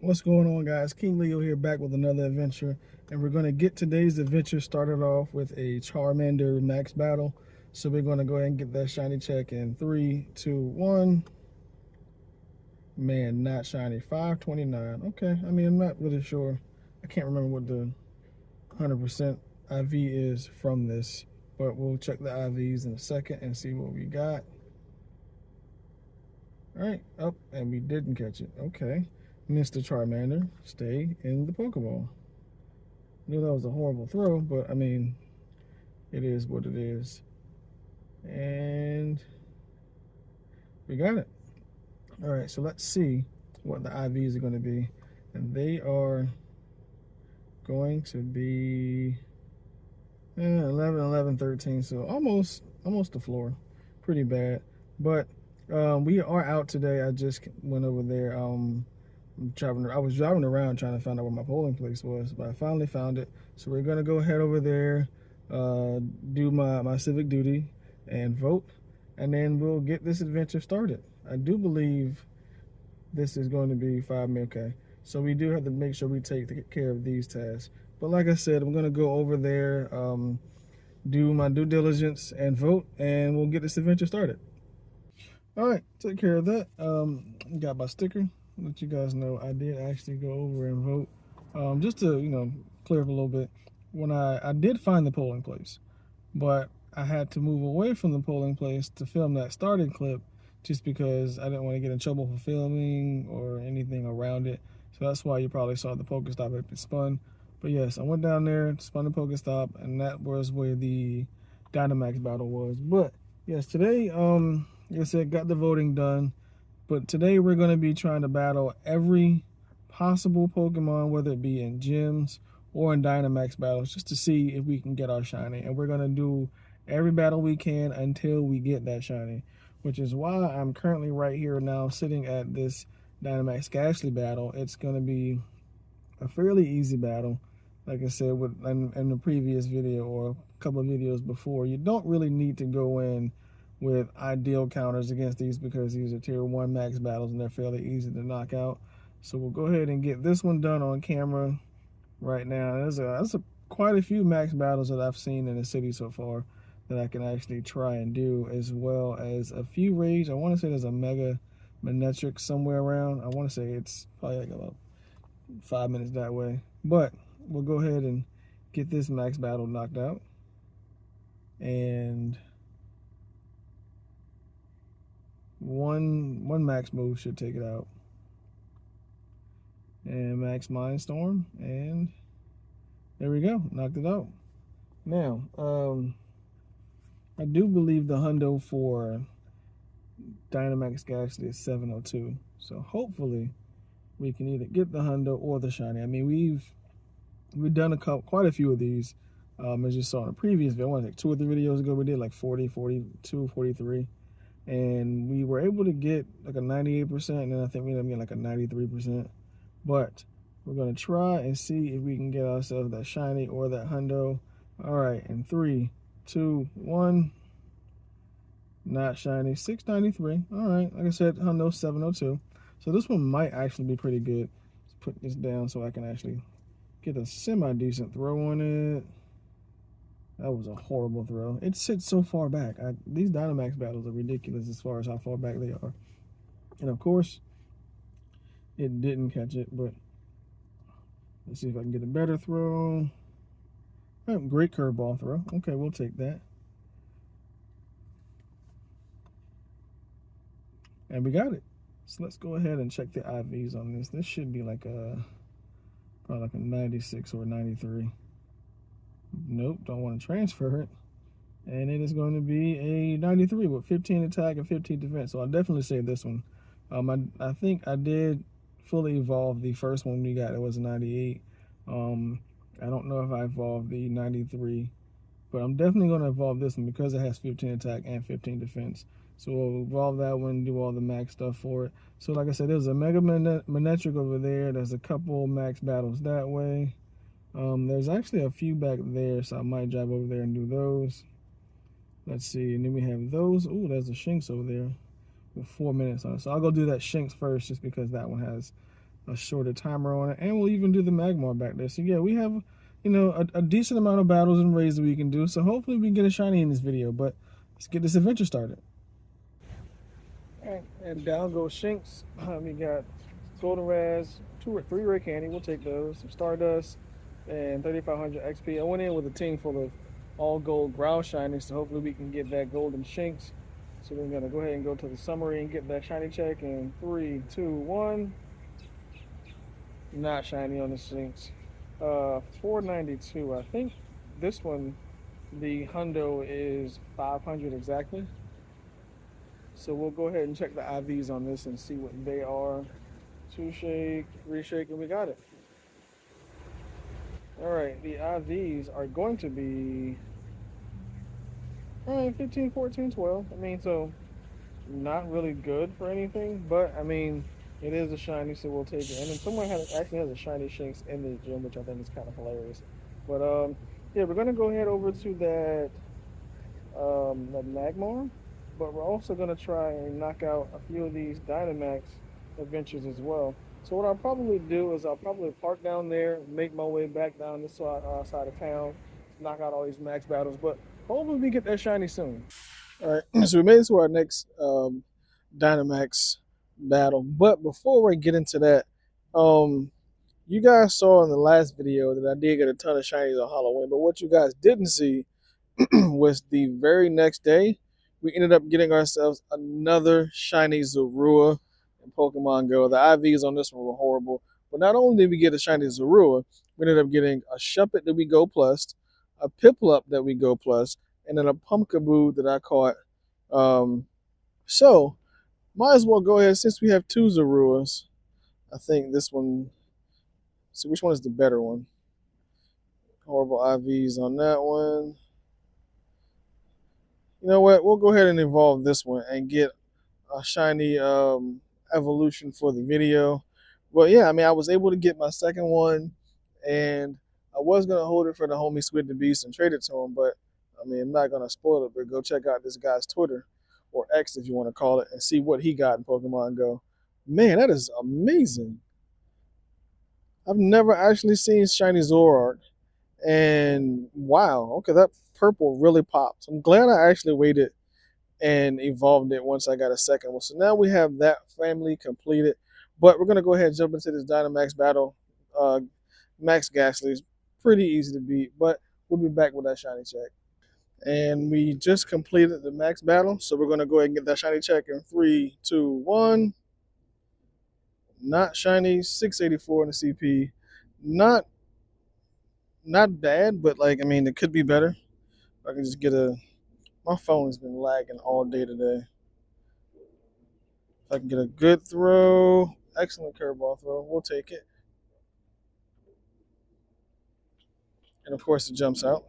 What's going on, guys? King Leo here, back with another adventure, and we're going to get today's adventure started off with a Charmander max battle. So we're going to go ahead and get that shiny check in 3, 2, 1. Man, not shiny. 529. Okay, I mean, I'm not really sure. I can't remember what the 100% IV is from this, but we'll check the IVs in a second and see what we got. All right, up, and we didn't catch it. Okay. Mr. Charmander, stay in the Pokeball. I knew that was a horrible throw, but I mean, it is what it is. And we got it. All right, so let's see what the IVs are going to be. And they are going to be 11, 11, 13. So almost the floor. Pretty bad. But we are out today. I just went over there. I was driving around trying to find out where my polling place was, but I finally found it. So we're gonna go head over there, do my civic duty, and vote, and then we'll get this adventure started. I do believe this is going to be 5 minutes. Okay, so we do have to make sure we take care of these tasks. But like I said, I'm gonna go over there, do my due diligence, and vote, and we'll get this adventure started. All right, take care of that. Got my sticker. Let you guys know I did actually go over and vote. Just to clear up a little bit, when I did find the polling place, but I had to move away from the polling place to film that starting clip, just because I didn't want to get in trouble for filming or anything around it. So that's why you probably saw the Pokestop had been spun. But yes, I went down there, spun the Pokestop, and that was where the Dynamax battle was. But yes, today, like I said, got the voting done. But today we're going to be trying to battle every possible Pokemon, whether it be in gyms or in Dynamax battles, just to see if we can get our shiny. And we're going to do every battle we can until we get that shiny, which is why I'm currently right here now sitting at this Dynamax Gastly battle. It's going to be a fairly easy battle. Like I said in the previous video or a couple of videos before, you don't really need to go in with ideal counters against these, because these are tier 1 max battles and they're fairly easy to knock out. So we'll go ahead and get this one done on camera right now. There's quite a few max battles that I've seen in the city so far that I can actually try and do, as well as a few raids. I want to say there's a Mega Manectric somewhere around. I want to say it's probably like about 5 minutes that way. But we'll go ahead and get this max battle knocked out. And one max move should take it out. And max Mindstorm, and there we go, knocked it out. Now, I do believe the hundo for Dynamax Gastly is 702. So hopefully we can either get the hundo or the shiny. I mean, we've done quite a few of these. As you saw in a previous video, I want to say 2 or 3 videos ago, we did like 40, 42, 43. And we were able to get like a 98%, and then I think we ended up getting like a 93%. But we're going to try and see if we can get ourselves that shiny or that hundo. All right, in 3, 2, 1. Not shiny. 693. All right, like I said, hundo 702. So this one might actually be pretty good. Let's put this down so I can actually get a semi-decent throw on it. That was a horrible throw. It sits so far back. These Dynamax battles are ridiculous as far as how far back they are. And of course, it didn't catch it, but let's see if I can get a better throw. Oh, great curveball throw. Okay, we'll take that. And we got it. So let's go ahead and check the IVs on this. This should be like probably like a 96 or a 93. Nope, don't want to transfer it. And it is going to be a 93 with 15 attack and 15 defense. So I'll definitely say this one. I think I did fully evolve the first one we got. It was a 98. I don't know if I evolved the 93, but I'm definitely going to evolve this one because it has 15 attack and 15 defense. So we'll evolve that one, do all the max stuff for it. So like I said, there's a Mega Manectric over there. There's a couple max battles that way. There's actually a few back there, so I might drive over there and do those. Let's see, and then we have those. Ooh, there's a Shinx over there with 4 minutes on it. So I'll go do that Shinx first, just because that one has a shorter timer on it, and we'll even do the Magmar back there. So yeah, we have, you know, a decent amount of battles and raids that we can do. So hopefully we can get a shiny in this video. But let's get this adventure started. All right, and down goes Shinx. We got Golden Raz, 2 or 3 rare candy. We'll take those. Some Stardust and 3,500 XP. I went in with a team full of all gold growl shinies, so hopefully we can get that golden Shinx. So we're gonna go ahead and go to the summary and get that shiny check in 3, 2, 1. Not shiny on the Shinx. 492. I think this one, the hundo is 500 exactly. So we'll go ahead and check the IVs on this and see what they are. 2 shake, 3 shake, and we got it. All right, the IVs are going to be 15, 14, 12. I mean, so not really good for anything, but I mean, it is a shiny, so we'll take it. And then someone actually has a shiny Shinx in the gym, which I think is kind of hilarious. But yeah, we're gonna go ahead over to that Magmar, but we're also gonna try and knock out a few of these Dynamax adventures as well. So what I'll probably do is I'll probably park down there, make my way back down this side of town, knock out all these max battles. But hopefully we get that shiny soon. All right, so we made it to our next Dynamax battle. But before we get into that, you guys saw in the last video that I did get a ton of shinies on Halloween. But what you guys didn't see was the very next day, we ended up getting ourselves another shiny Zorua in Pokemon Go. The IVs on this one were horrible. But not only did we get a shiny Zorua, we ended up getting a Shuppet that we Go Plus, a Piplup that we Go Plus, and then a Pumpkaboo that I caught. So, might as well go ahead, since we have 2 Zoruas. I think this one, see which one is the better one. Horrible IVs on that one. You know what? We'll go ahead and evolve this one and get a shiny evolution for the video. But yeah, I mean, I was able to get my second one, and I was going to hold it for the homie Squid the Beast and trade it to him, but I mean, I'm not going to spoil it, but go check out this guy's Twitter, or X if you want to call it, and see what he got in Pokemon Go. Man, that is amazing. I've never actually seen shiny Zoroark, and wow, okay, that purple really pops. I'm glad I actually waited and evolved it once I got a second one. So now we have that family completed. But we're going to go ahead and jump into this Dynamax battle. Max Ghastly is pretty easy to beat, but we'll be back with that shiny check. And we just completed the max battle, so we're going to go ahead and get that shiny check in 3, 2, 1. Not shiny, 684 in the CP. Not bad, but like, I mean, it could be better. I can just get a... My phone has been lagging all day today. If I can get a good throw, excellent curveball throw, we'll take it. And of course, it jumps out.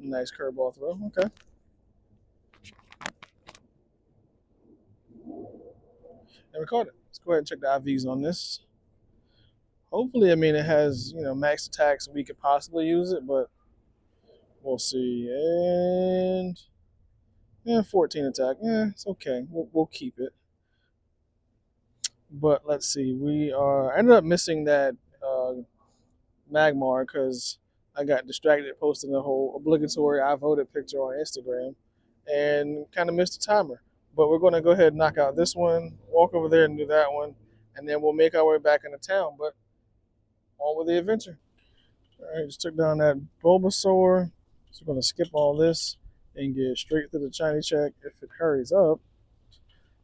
Nice curveball throw. Okay. And we caught it. Let's go ahead and check the IVs on this. Hopefully, I mean, it has, you know, max attacks, we could possibly use it, but we'll see. And yeah, 14 attack. Yeah, it's okay. We'll keep it. But let's see. I ended up missing that Magmar because I got distracted posting the whole obligatory I voted picture on Instagram and kind of missed the timer. But we're going to go ahead and knock out this one, walk over there and do that one, and then we'll make our way back into town. But on with the adventure. All right, just took down that Bulbasaur. So we're going to skip all this and get straight to the shiny check if it hurries up.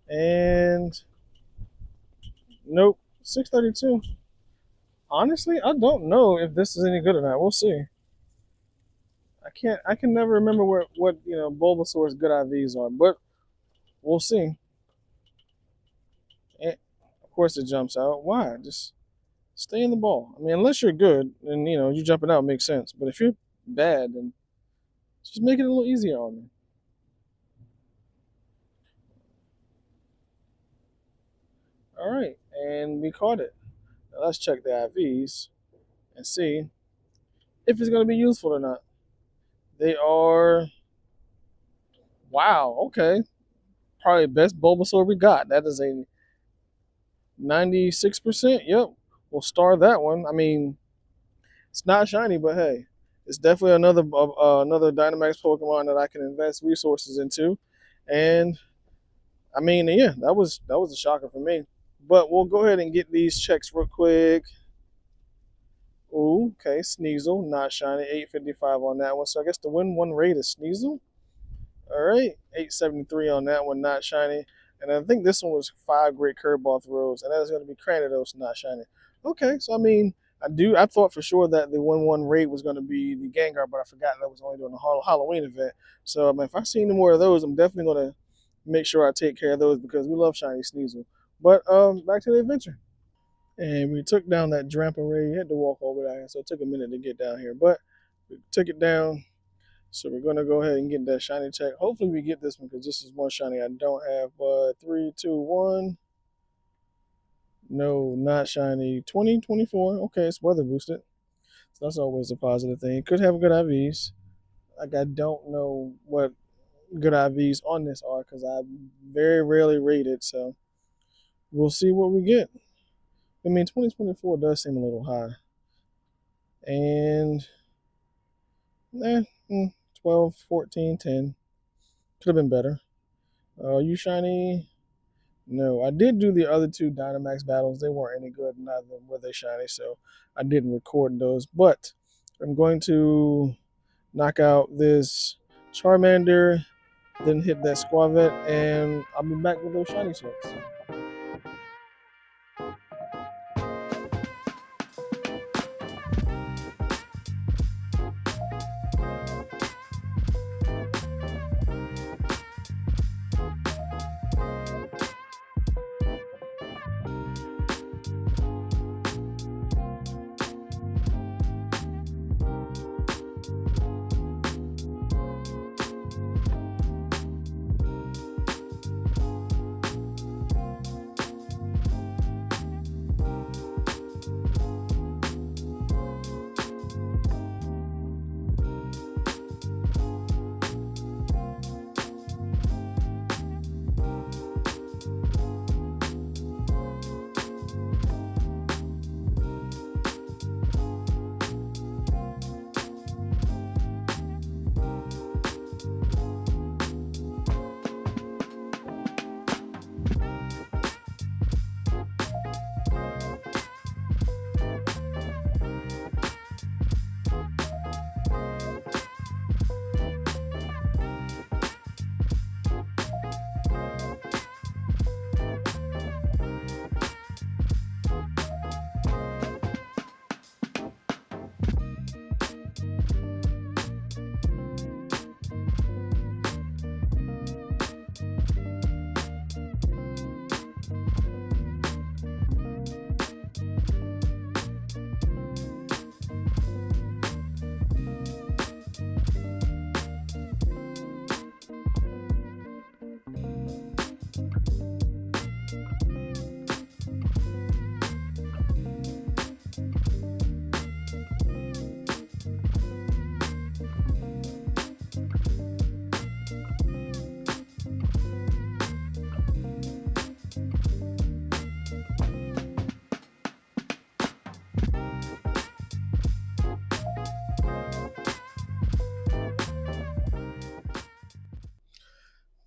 And nope, 632. Honestly, I don't know if this is any good or not. We'll see. I can never remember what you know Bulbasaur's good IVs are, but we'll see. And of course it jumps out. Why? Just stay in the ball. I mean, unless you're good, then you know you jumping out makes sense. But if you're bad, then just make it a little easier on me. All right, and we caught it. Now let's check the IVs and see if it's going to be useful or not. They are Wow, okay. Probably best Bulbasaur we got. That is a 96%. Yep. We'll star that one. I mean, it's not shiny, but hey, it's definitely another Dynamax Pokemon that I can invest resources into. And I mean, yeah, that was a shocker for me. But we'll go ahead and get these checks real quick. Ooh, okay, Sneasel, not shiny, 855 on that one. So I guess the win one rate is Sneasel. All right, 873 on that one, not shiny. And I think this one was 5 great curveball throws, and that is going to be Cranidos, not shiny. Okay, so I mean, I thought for sure that the 1-1 rate was going to be the Gengar, but I forgot that was only during the Halloween event. So I mean, if I see any more of those, I'm definitely going to make sure I take care of those because we love shiny Sneasel. But back to the adventure. And we took down that Drampa Ray. You had to walk over there, so it took a minute to get down here. But we took it down. So we're gonna go ahead and get that shiny check. Hopefully we get this one because this is one shiny I don't have. But 3, 2, 1. No, not shiny. 20, 24. Okay, it's weather boosted. So that's always a positive thing. Could have good IVs. Like I don't know what good IVs on this are because I very rarely rate it. So we'll see what we get. I mean, 2024 does seem a little high. And eh, 12, 14, 10. Could have been better. You shiny? No, I did do the other two Dynamax battles. They weren't any good, neither were they shiny, so I didn't record those. But I'm going to knock out this Charmander, then hit that Squavette, and I'll be back with those shiny checks.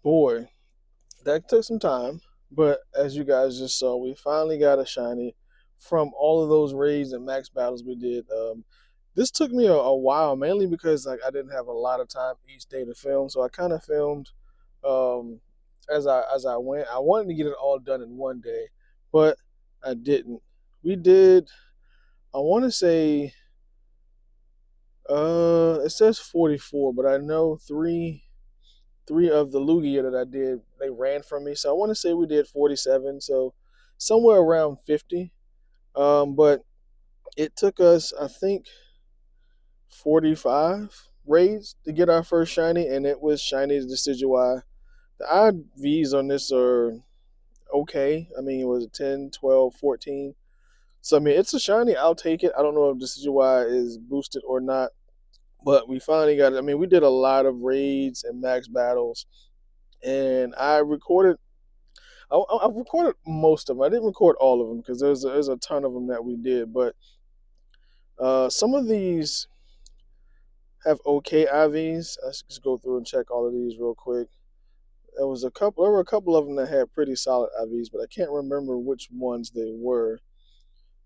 Boy, that took some time, but as you guys just saw, we finally got a shiny from all of those raids and max battles we did. This took me a while, mainly because like I didn't have a lot of time each day to film, so I kind of filmed um, as I went. I wanted to get it all done in one day, but I didn't. We did. I want to say it says 44, but I know three of the Lugia that I did, they ran from me. So I want to say we did 47. So somewhere around 50. But it took us, I think, 45 raids to get our first shiny, and it was shiny Decidueye. The odd V's on this are okay. I mean, it was 10, 12, 14. So, I mean, it's a shiny. I'll take it. I don't know if Decidueye is boosted or not, but we finally got it. I mean, we did a lot of raids and max battles and I've recorded most of them. I didn't record all of them because there's a ton of them that we did, but some of these have okay IVs. Let's just go through and check all of these real quick. There were a couple of them that had pretty solid IVs, but I can't remember which ones they were.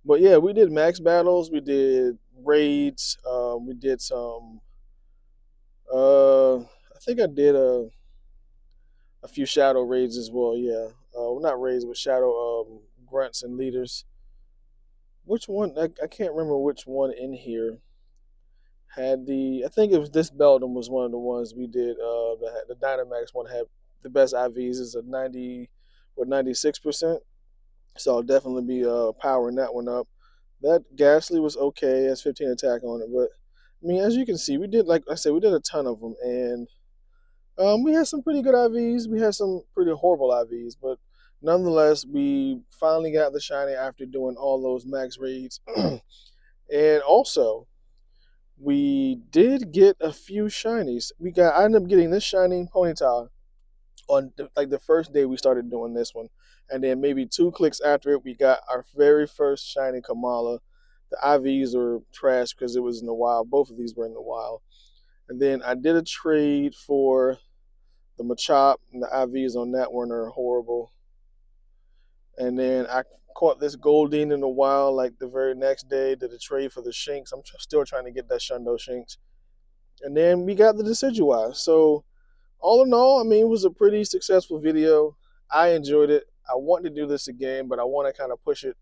But yeah, we did max battles, we did raids, we did some. I think I did a few shadow raids as well. Yeah, well, not raids, but shadow grunts and leaders. Which one? I can't remember which one in here had the. I think it was this Beldum was one of the ones we did. The Dynamax one had the best IVs. Is a 96%. So I'll definitely be powering that one up. That Ghastly was okay. It has 15 attack on it, but I mean, as you can see, we did, like I said, we did a ton of them, and we had some pretty good IVs. We had some pretty horrible IVs, but nonetheless, we finally got the shiny after doing all those max raids. And also, we did get a few shinies. I ended up getting this shiny Ponyta on the first day we started doing this one, and then maybe 2 clicks after it, we got our very first shiny Kamala. The IVs were trash because it was in the wild. Both of these were in the wild. And then I did a trade for the Machop, and the IVs on that one are horrible. And then I caught this Goldeen in the wild like the very next day. Did a trade for the Shinx. I'm still trying to get that Shundo Shinx. And then we got the Decidueye. So all in all, I mean, it was a pretty successful video. I enjoyed it. I want to do this again, but I want to kind of push it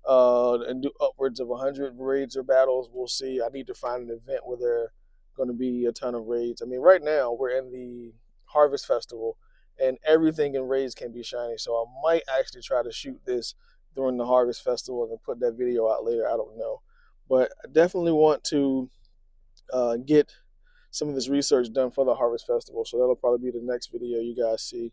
and do upwards of 100 raids or battles. We'll see. I need to find an event where there are going to be a ton of raids. I mean, right now we're in the Harvest Festival, and everything in raids can be shiny. So I might actually try to shoot this during the Harvest Festival and put that video out later. I don't know. But I definitely want to get some of this research done for the Harvest Festival. So that'll probably be the next video you guys see.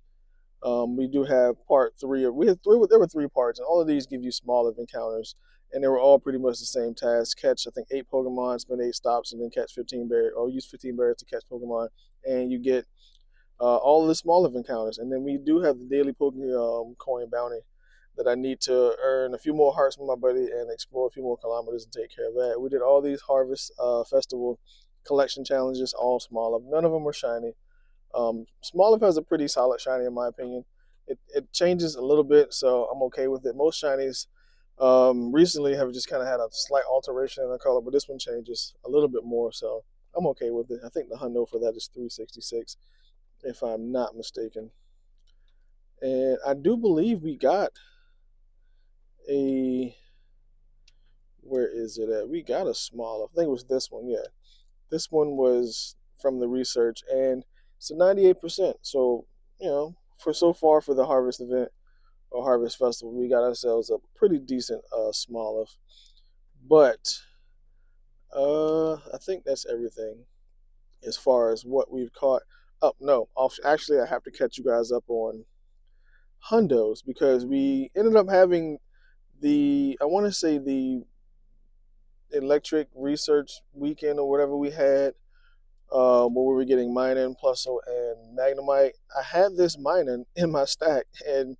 We do have part 3. There were 3 parts, and all of these give you small encounters, and they were all pretty much the same task. Catch, I think, 8 Pokemon, spend 8 stops, and then catch 15 berries, or use 15 berries to catch Pokemon, and you get all of the small encounters. And then we do have the daily Pokemon coin bounty that I need to earn a few more hearts with my buddy and explore a few more kilometers and take care of that. We did all these Harvest Festival collection challenges, all Smoliv. None of them were shiny. Smoliv has a pretty solid shiny in my opinion. It changes a little bit, so I'm okay with it. Most shinies recently have just kind of had a slight alteration in the color, but this one changes a little bit more, so I'm okay with it. I think the hundo for that is 366, if I'm not mistaken. And I do believe we got a, where is it at? We got a Smoliv. I think it was this one, yeah. This one was from the research, and it's a 98%. So, for so far for the Harvest event or Harvest Festival, we got ourselves a pretty decent Smoliv. But I think that's everything as far as what we've caught. Oh, no. Actually, I have to catch you guys up on hundos, because we ended up having the electric research weekend or whatever we had, where we were getting Minun, Plusle, and Magnemite. I had this Minun in my stack, and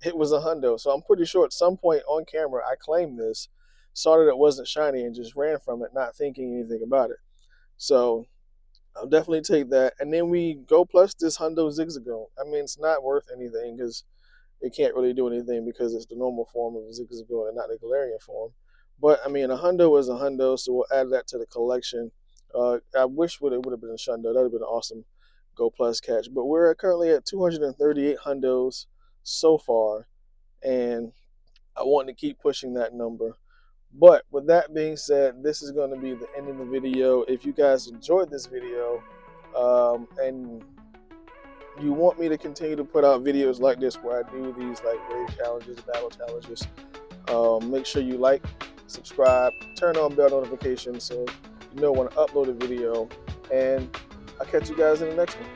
it was a hundo. So I'm pretty sure at some point on camera I claimed this, saw that it wasn't shiny, and just ran from it, not thinking anything about it. So I'll definitely take that. And then we go plus this hundo Zigzagoon. I mean, it's not worth anything because it can't really do anything because it's the normal form of Zigzagoon and not the Galarian form. But, I mean, a hundo is a hundo, so we'll add that to the collection. I wish it would have been a shundo. That would have been an awesome Go Plus catch. But we're currently at 238 hundos so far, and I want to keep pushing that number. But with that being said, this is going to be the end of the video. If you guys enjoyed this video, and you want me to continue to put out videos like this where I do these like raid challenges, battle challenges, make sure you like, subscribe, turn on bell notifications so you know when I upload a video, and I'll catch you guys in the next one.